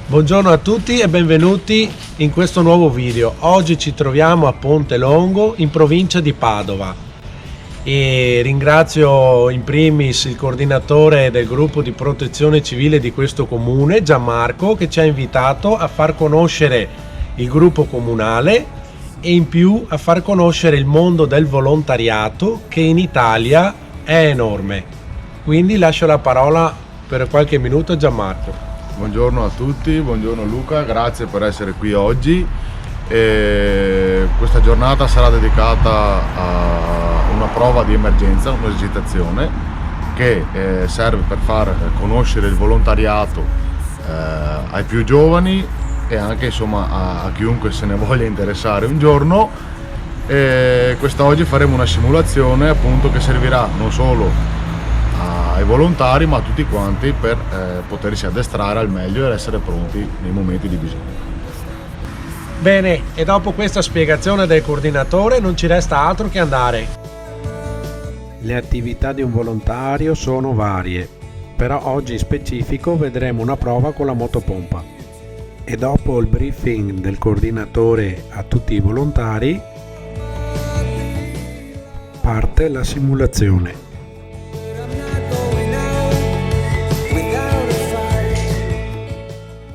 Buongiorno a tutti e benvenuti in questo nuovo video. Oggi ci troviamo a Ponte Longo in provincia di Padova e ringrazio in primis il coordinatore del gruppo di protezione civile di questo comune, Gianmarco, che ci ha invitato a far conoscere il gruppo comunale e in più a far conoscere il mondo del volontariato che in Italia è enorme. Quindi lascio la parola per qualche minuto a Gianmarco. Buongiorno a tutti, buongiorno Luca, grazie per essere qui oggi. Questa giornata sarà dedicata a una prova di emergenza, un'esercitazione che serve per far conoscere il volontariato ai più giovani e anche insomma a chiunque se ne voglia interessare un giorno. Quest'oggi faremo una simulazione appunto che servirà non solo ai volontari ma a tutti quanti per potersi addestrare al meglio ed essere pronti nei momenti di bisogno. Bene, e dopo questa spiegazione del coordinatore non ci resta altro che andare. Le attività di un volontario sono varie, però oggi in specifico vedremo una prova con la motopompa. E dopo il briefing del coordinatore a tutti i volontari parte la simulazione.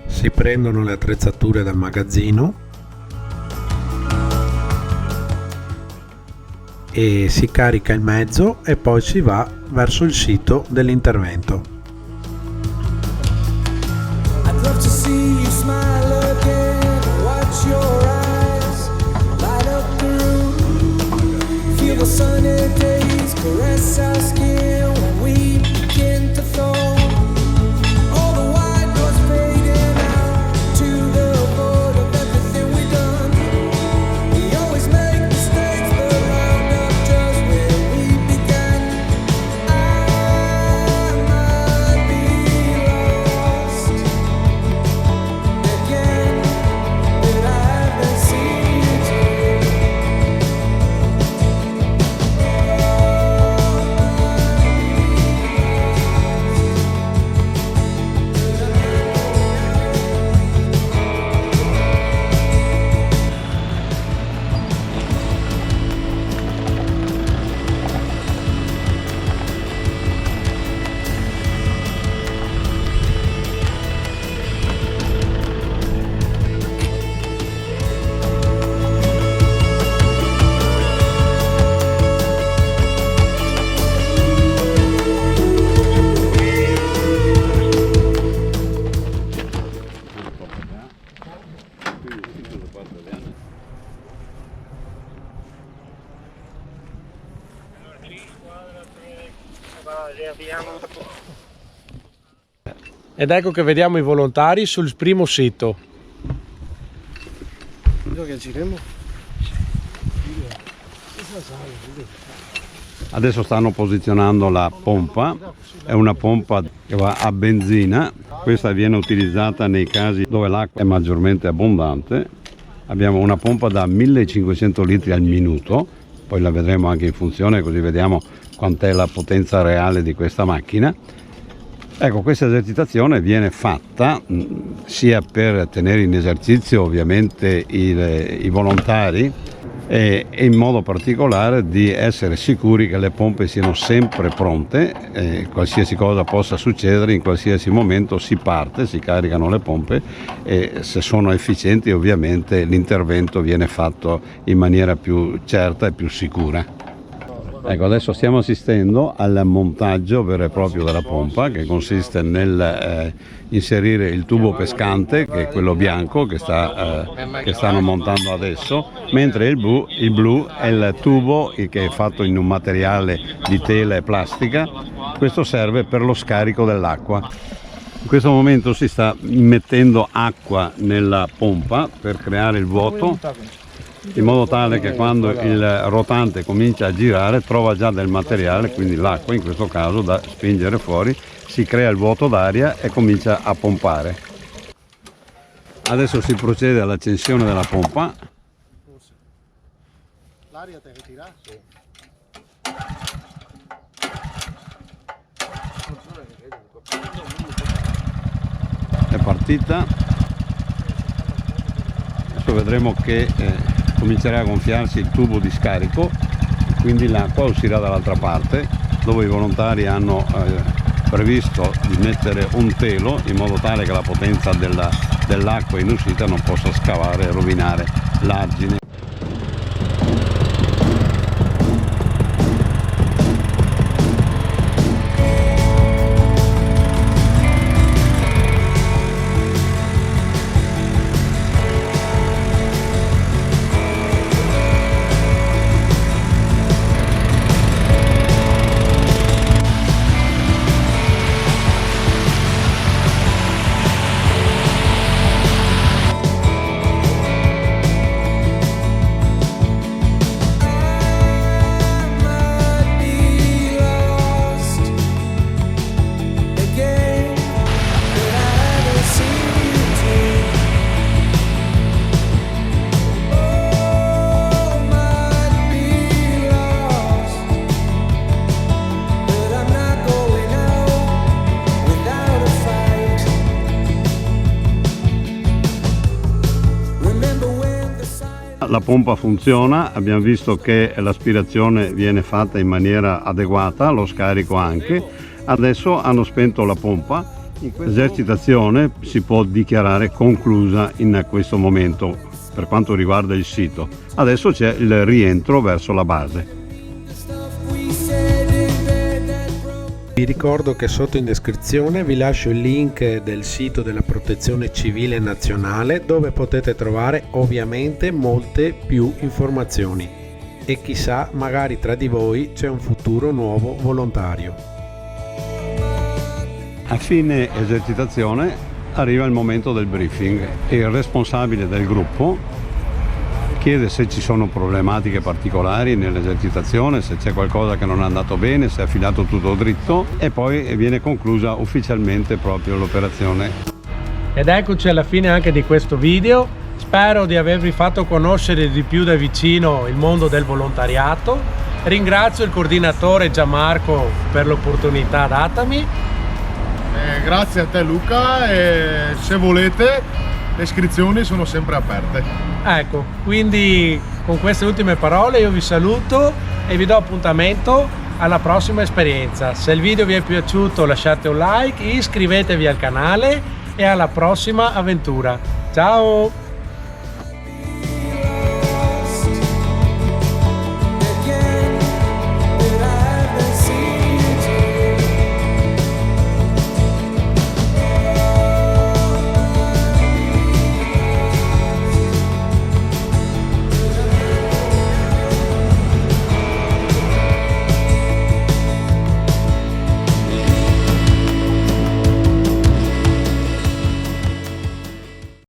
Si prendono le attrezzature dal magazzino e si carica il mezzo e poi si va verso il sito dell'intervento. Ed ecco che vediamo i volontari sul primo sito. Adesso stanno posizionando la pompa, è una pompa che va a benzina, questa viene utilizzata nei casi dove l'acqua è maggiormente abbondante. Abbiamo una pompa da 1500 litri al minuto, poi la vedremo anche in funzione così vediamo quant'è la potenza reale di questa macchina. Ecco, questa esercitazione viene fatta sia per tenere in esercizio ovviamente i volontari e in modo particolare di essere sicuri che le pompe siano sempre pronte, qualsiasi cosa possa succedere in qualsiasi momento si parte, si caricano le pompe e se sono efficienti ovviamente l'intervento viene fatto in maniera più certa e più sicura. Ecco, adesso stiamo assistendo al montaggio vero e proprio della pompa che consiste nel inserire il tubo pescante, che è quello bianco che stanno montando adesso, mentre il blu è il tubo che è fatto in un materiale di tela e plastica. Questo serve per lo scarico dell'acqua. In questo momento si sta immettendo acqua nella pompa per creare il vuoto, in modo tale che quando il rotante comincia a girare trova già del materiale, quindi l'acqua in questo caso, da spingere fuori, si crea il vuoto d'aria e comincia a pompare. Adesso si procede all'accensione della pompa. L'aria te ritira? Sì. È partita. adesso vedremo che comincerà a gonfiarsi il tubo di scarico, quindi l'acqua uscirà dall'altra parte, dove i volontari hanno previsto di mettere un telo in modo tale che la potenza dell'acqua in uscita non possa scavare e rovinare l'argine. La pompa funziona, abbiamo visto che l'aspirazione viene fatta in maniera adeguata, lo scarico anche. Adesso hanno spento la pompa, l'esercitazione si può dichiarare conclusa in questo momento per quanto riguarda il sito. Adesso c'è il rientro verso la base. Vi ricordo che sotto in descrizione vi lascio il link del sito della Protezione Civile Nazionale, dove potete trovare ovviamente molte più informazioni e chissà, magari tra di voi c'è un futuro nuovo volontario. A fine esercitazione arriva il momento del briefing e il responsabile del gruppo chiede se ci sono problematiche particolari nell'esercitazione, se c'è qualcosa che non è andato bene, se è filato tutto dritto, e poi viene conclusa ufficialmente proprio l'operazione. Ed eccoci alla fine anche di questo video. Spero di avervi fatto conoscere di più da vicino il mondo del volontariato. Ringrazio il coordinatore Gianmarco per l'opportunità datami. Grazie a te Luca, e se volete le iscrizioni sono sempre aperte. Ecco, quindi con queste ultime parole io vi saluto e vi do appuntamento alla prossima esperienza. Se il video vi è piaciuto lasciate un like, iscrivetevi al canale e alla prossima avventura. Ciao!